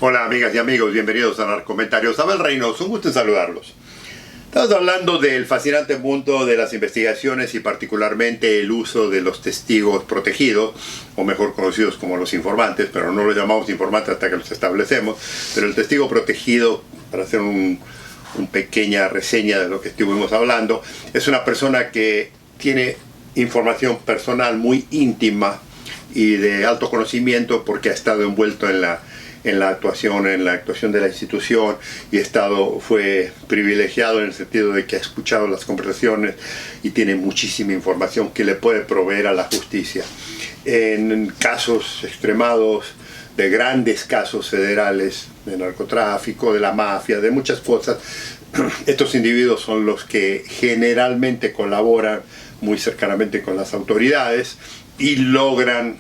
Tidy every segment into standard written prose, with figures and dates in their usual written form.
Hola amigas y amigos, bienvenidos a Narcomentarios. Abel Reynoso, un gusto en saludarlos. Estamos hablando del fascinante mundo de las investigaciones y particularmente el uso de los testigos protegidos, o mejor conocidos como los informantes, pero no los llamamos informantes hasta que los establecemos. Pero el testigo protegido, para hacer una pequeña reseña de lo que estuvimos hablando, es una persona que tiene información personal muy íntima y de alto conocimiento porque ha estado envuelto en la actuación de la institución y fue privilegiado en el sentido de que ha escuchado las conversaciones y tiene muchísima información que le puede proveer a la justicia. En casos extremados, de grandes casos federales, de narcotráfico, de la mafia, de muchas cosas, estos individuos son los que generalmente colaboran muy cercanamente con las autoridades y logran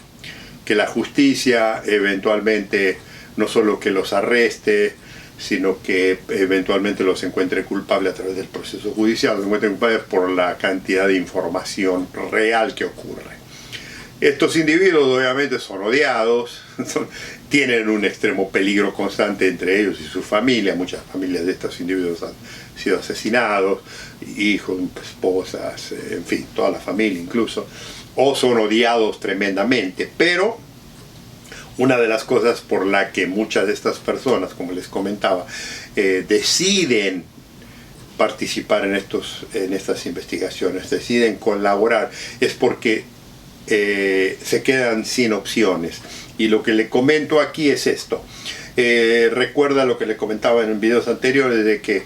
que la justicia eventualmente no solo que los arreste, sino que eventualmente los encuentre culpables a través del proceso judicial, los encuentre culpables por la cantidad de información real que ocurre. Estos individuos obviamente son odiados, tienen un extremo peligro constante entre ellos y su familia. Muchas familias de estos individuos han sido asesinados, hijos, esposas, en fin, toda la familia incluso, o son odiados tremendamente, pero una de las cosas por la que muchas de estas personas, como les comentaba, deciden participar en estas investigaciones, deciden colaborar, es porque se quedan sin opciones. Y lo que le comento aquí es esto. Recuerda lo que le comentaba en videos anteriores de que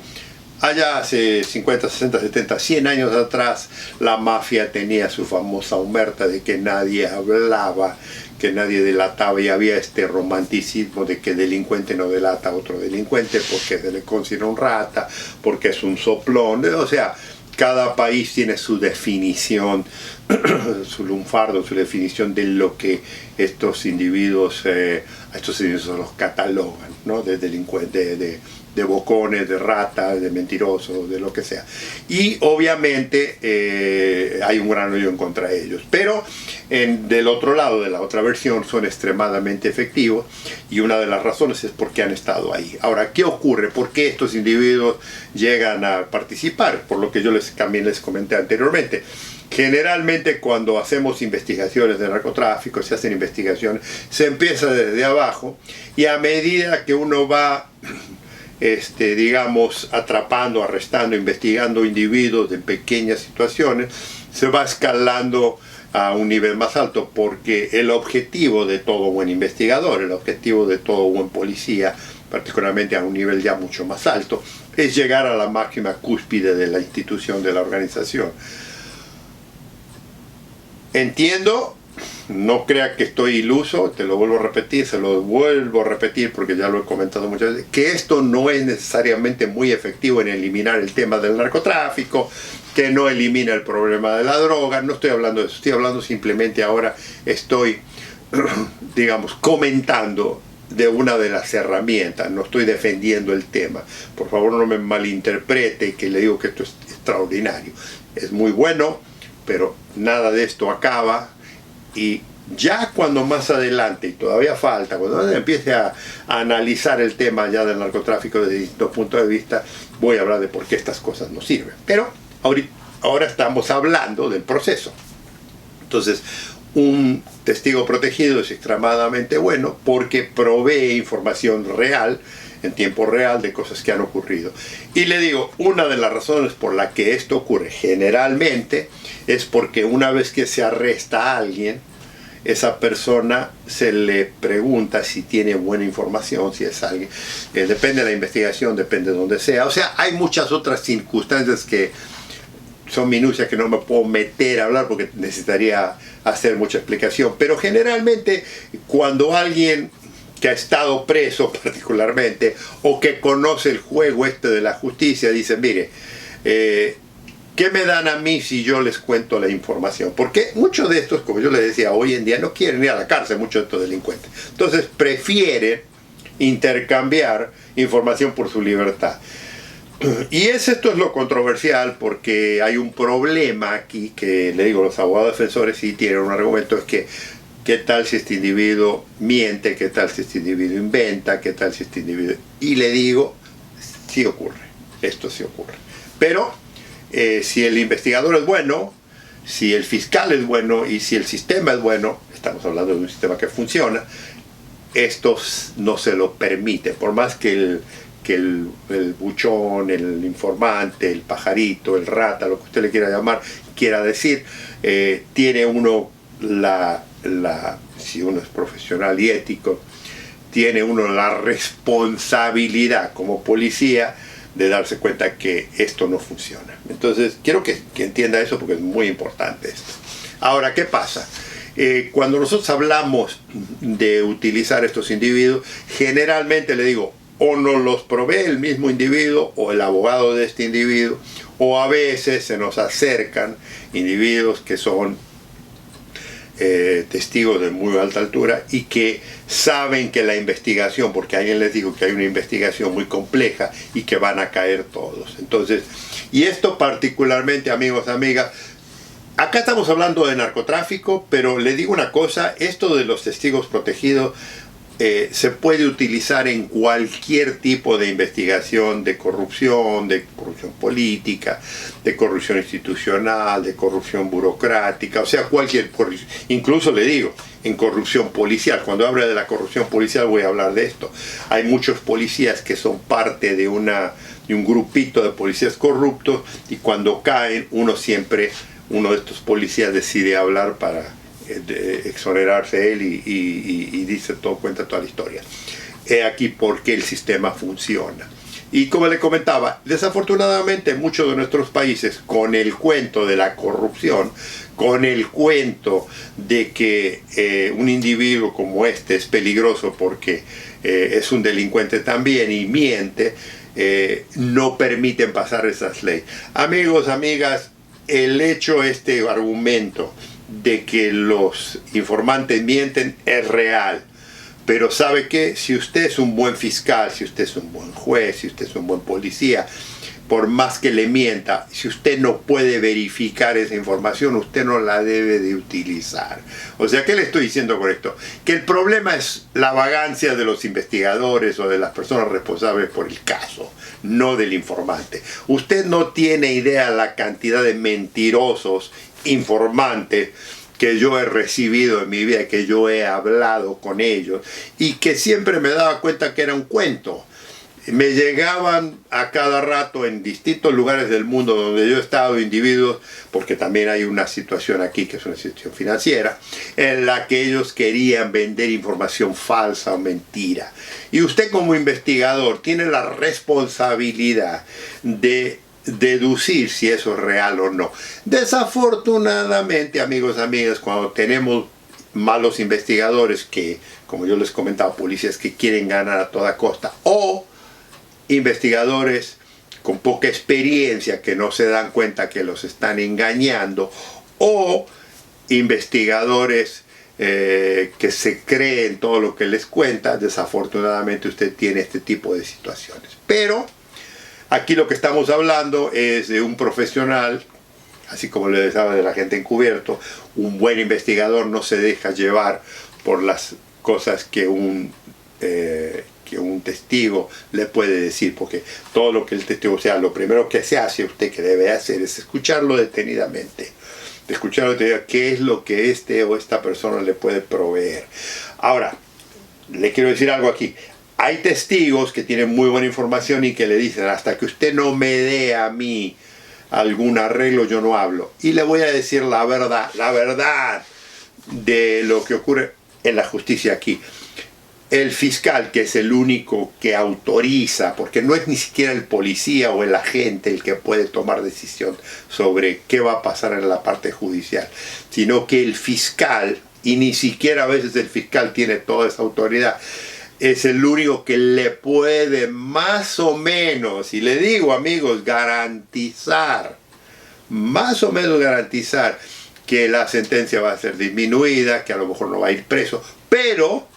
allá hace 50, 60, 70, 100 años atrás la mafia tenía su famosa omerta de que nadie hablaba, que nadie delataba, y había este romanticismo de que delincuente no delata a otro delincuente porque se le considera un rata, porque es un soplón. O sea, cada país tiene su definición, su lunfardo, su definición de lo que estos individuos los catalogan, ¿no? De delincuentes, de bocones, de ratas, de mentirosos, de lo que sea. Y obviamente hay un gran odio en contra de ellos. Pero del otro lado, de la otra versión, son extremadamente efectivos y una de las razones es porque han estado ahí. Ahora, ¿qué ocurre? ¿Por qué estos individuos llegan a participar? Por lo que yo también les comenté anteriormente. Generalmente cuando hacemos investigaciones de narcotráfico, se hacen investigaciones, se empieza desde abajo y a medida que uno va digamos, atrapando, arrestando, investigando individuos de pequeñas situaciones, se va escalando a un nivel más alto, porque el objetivo de todo buen investigador, el objetivo de todo buen policía, particularmente a un nivel ya mucho más alto, es llegar a la máxima cúspide de la institución, de la organización. Entiendo. No crea que estoy iluso, te lo vuelvo a repetir, se lo vuelvo a repetir porque ya lo he comentado muchas veces, que esto no es necesariamente muy efectivo en eliminar el tema del narcotráfico, que no elimina el problema de la droga. No estoy hablando de eso, estoy hablando simplemente ahora, estoy, digamos, comentando de una de las herramientas, no estoy defendiendo el tema. Por favor, no me malinterprete que le digo que esto es extraordinario. Es muy bueno, pero nada de esto acaba. Y ya cuando más adelante, y todavía falta, cuando empiece a analizar el tema ya del narcotráfico desde distintos puntos de vista, voy a hablar de por qué estas cosas no sirven. Pero ahora estamos hablando del proceso. Entonces, un testigo protegido es extremadamente bueno porque provee información real, en tiempo real, de cosas que han ocurrido. Y le digo, una de las razones por la que esto ocurre generalmente es porque una vez que se arresta a alguien, esa persona se le pregunta si tiene buena información, si es alguien, depende de la investigación, depende de donde sea. O sea, hay muchas otras circunstancias que son minucias que no me puedo meter a hablar porque necesitaría hacer mucha explicación. Pero generalmente cuando alguien que ha estado preso particularmente, o que conoce el juego de la justicia, dice, mire, ¿qué me dan a mí si yo les cuento la información? Porque muchos de estos, como yo les decía, hoy en día no quieren ir a la cárcel, muchos de estos delincuentes. Entonces prefieren intercambiar información por su libertad. Y esto es lo controversial, porque hay un problema aquí que, le digo, los abogados defensores sí tienen un argumento, es que ¿qué tal si este individuo miente? ¿Qué tal si este individuo inventa? ¿Qué tal si este individuo...? Y le digo, sí ocurre, esto sí ocurre. Pero si el investigador es bueno, si el fiscal es bueno y si el sistema es bueno, estamos hablando de un sistema que funciona, esto no se lo permite, por más que el buchón, el informante, el pajarito, el rata, lo que usted le quiera llamar, quiera decir, tiene uno si uno es profesional y ético, tiene uno la responsabilidad como policía de darse cuenta que esto no funciona. Entonces, quiero que entienda eso porque es muy importante esto. Ahora, ¿qué pasa? Cuando nosotros hablamos de utilizar estos individuos, generalmente le digo, o nos los provee el mismo individuo o el abogado de este individuo, o a veces se nos acercan individuos que son testigos de muy alta altura y que saben que la investigación, porque alguien les dijo que hay una investigación muy compleja y que van a caer todos. Entonces, y esto particularmente, amigos, amigas, acá estamos hablando de narcotráfico, pero le digo una cosa, esto de los testigos protegidos se puede utilizar en cualquier tipo de investigación de corrupción política, de corrupción institucional, de corrupción burocrática, o sea, cualquier corrupción. Incluso le digo, en corrupción policial. Cuando hablo de la corrupción policial voy a hablar de esto. Hay muchos policías que son parte de un grupito de policías corruptos y cuando caen, uno de estos policías decide hablar para exonerarse él y dice todo, cuenta toda la historia. He aquí porque el sistema funciona. Y como le comentaba, desafortunadamente en muchos de nuestros países, con el cuento de la corrupción, con el cuento de que un individuo como este es peligroso porque es un delincuente también y miente, no permiten pasar esas leyes. Amigos, amigas, el hecho, este argumento de que los informantes mienten es real, pero ¿sabe qué? Si usted es un buen fiscal, si usted es un buen juez, si usted es un buen policía, por más que le mienta, si usted no puede verificar esa información, usted no la debe de utilizar. O sea, ¿qué le estoy diciendo con esto? Que el problema es la vagancia de los investigadores o de las personas responsables por el caso, no del informante. Usted no tiene idea la cantidad de mentirosos informantes que yo he recibido en mi vida, que yo he hablado con ellos y que siempre me daba cuenta que era un cuento. Me llegaban a cada rato en distintos lugares del mundo donde yo he estado, individuos, porque también hay una situación aquí que es una situación financiera, en la que ellos querían vender información falsa o mentira. Y usted como investigador tiene la responsabilidad de deducir si eso es real o no. Desafortunadamente, amigos, amigas, cuando tenemos malos investigadores que, como yo les comentaba, policías que quieren ganar a toda costa, o investigadores con poca experiencia que no se dan cuenta que los están engañando, o investigadores que se creen todo lo que les cuenta, desafortunadamente usted tiene este tipo de situaciones. Pero aquí lo que estamos hablando es de un profesional, así como le decía de la gente encubierto. Un buen investigador no se deja llevar por las cosas que un testigo le puede decir, porque todo lo que el testigo, o sea, lo primero que se hace, usted que debe hacer es escucharlo detenidamente, qué es lo que este o esta persona le puede proveer. Ahora, le quiero decir algo aquí. Hay testigos que tienen muy buena información y que le dicen, hasta que usted no me dé a mí algún arreglo, yo no hablo. Y le voy a decir la verdad de lo que ocurre en la justicia aquí. El fiscal, que es el único que autoriza, porque no es ni siquiera el policía o el agente el que puede tomar decisión sobre qué va a pasar en la parte judicial, sino que el fiscal, y ni siquiera a veces el fiscal tiene toda esa autoridad, es el único que le puede más o menos, y le digo, amigos, más o menos garantizar que la sentencia va a ser disminuida, que a lo mejor no va a ir preso, pero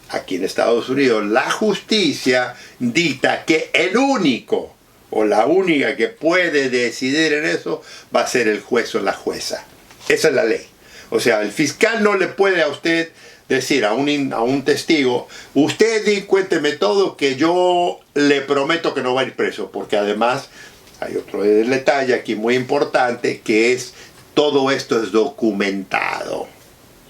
aquí en Estados Unidos la justicia dicta que el único o la única que puede decidir en eso va a ser el juez o la jueza. Esa es la ley. O sea, el fiscal no le puede a usted decir a un testigo, usted cuénteme todo que yo le prometo que no va a ir preso, porque además hay otro detalle aquí muy importante, que es todo esto es documentado.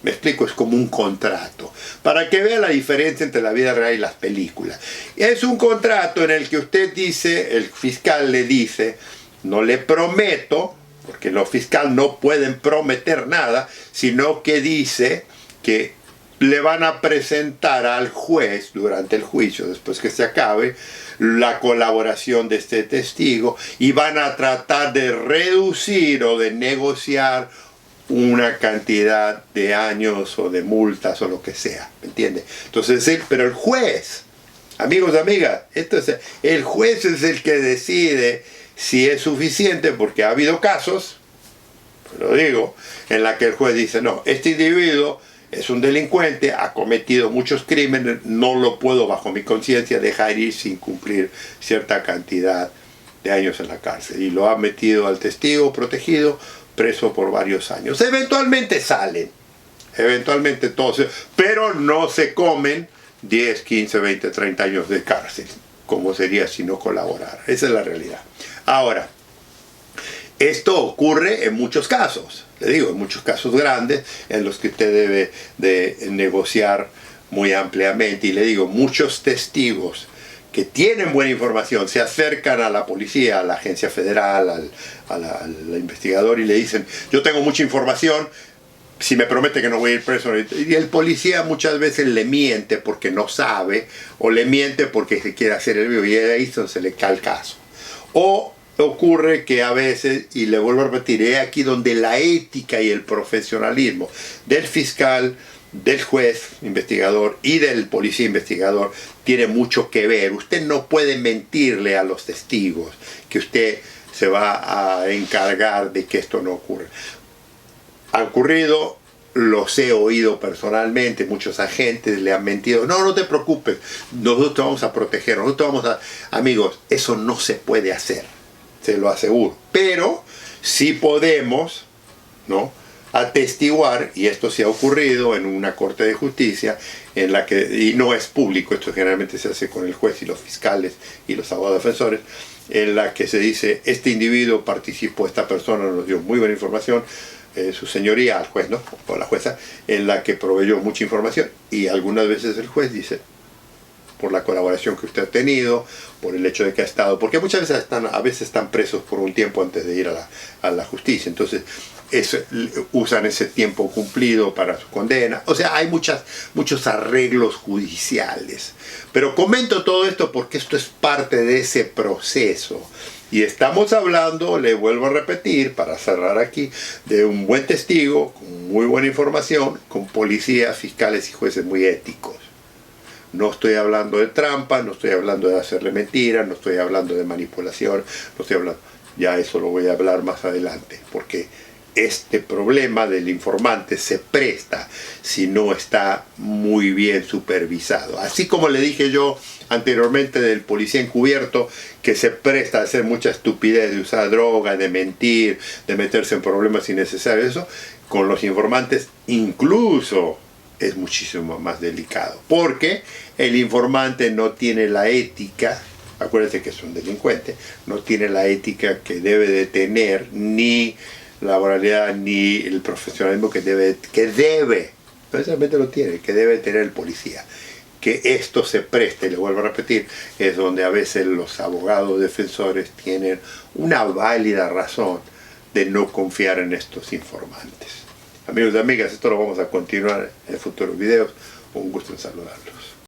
Me explico, es como un contrato. Para que vea la diferencia entre la vida real y las películas. Es un contrato en el que usted dice, el fiscal le dice, no le prometo, porque los fiscales no pueden prometer nada, sino que dice que le van a presentar al juez durante el juicio, después que se acabe, la colaboración de este testigo y van a tratar de reducir o de negociar una cantidad de años o de multas o lo que sea, ¿me entiende? Entonces, pero el juez, amigos, amigas, el juez es el que decide si es suficiente, porque ha habido casos, lo digo, en la que el juez dice, no, este individuo es un delincuente, ha cometido muchos crímenes, no lo puedo bajo mi conciencia dejar ir sin cumplir cierta cantidad de años en la cárcel. Y lo ha metido al testigo protegido preso por varios años. Eventualmente salen, eventualmente todos, pero no se comen 10, 15, 20, 30 años de cárcel, como sería si no colaborara. Esa es la realidad. Ahora, esto ocurre en muchos casos, le digo, en muchos casos grandes en los que usted debe de negociar muy ampliamente. Y le digo, muchos testigos que tienen buena información se acercan a la policía, a la agencia federal, al investigador y le dicen, yo tengo mucha información, si me promete que no voy a ir preso. Y el policía muchas veces le miente porque no sabe, o le miente porque se quiere hacer el vivo, y ahí se le cae el caso. O ocurre que a veces, y le vuelvo a repetir, es aquí donde la ética y el profesionalismo del fiscal, del juez investigador y del policía investigador tiene mucho que ver. Usted no puede mentirle a los testigos que usted se va a encargar de que esto no ocurra. Ha ocurrido, los he oído personalmente, muchos agentes le han mentido, no, no te preocupes, nosotros te vamos a proteger, nosotros vamos a... Amigos, eso no se puede hacer, se lo aseguro, pero sí podemos, ¿no?, atestiguar, y esto sí ha ocurrido en una corte de justicia, en la que, y no es público, esto generalmente se hace con el juez y los fiscales y los abogados defensores, en la que se dice, este individuo participó, esta persona nos dio muy buena información, su señoría, al juez, ¿no?, o la jueza, en la que proveyó mucha información, y algunas veces el juez dice, por la colaboración que usted ha tenido, por el hecho de que ha estado, porque muchas veces están presos por un tiempo antes de ir a la justicia, entonces usan ese tiempo cumplido para su condena. O sea, hay muchos arreglos judiciales. Pero comento todo esto porque esto es parte de ese proceso. Y estamos hablando, le vuelvo a repetir, para cerrar aquí, de un buen testigo, con muy buena información, con policías, fiscales y jueces muy éticos. No estoy hablando de trampa, no estoy hablando de hacerle mentiras, no estoy hablando de manipulación, no estoy hablando... Ya eso lo voy a hablar más adelante, porque este problema del informante se presta si no está muy bien supervisado. Así como le dije yo anteriormente del policía encubierto, que se presta a hacer mucha estupidez, de usar droga, de mentir, de meterse en problemas innecesarios, eso, con los informantes incluso es muchísimo más delicado, porque el informante no tiene la ética, acuérdate que es un delincuente, no tiene la ética que debe de tener, ni la moralidad ni el profesionalismo que debe, precisamente lo tiene, que debe tener el policía. Que esto se preste, le vuelvo a repetir, es donde a veces los abogados defensores tienen una válida razón de no confiar en estos informantes. Amigos y amigas, esto lo vamos a continuar en futuros videos. Un gusto en saludarlos.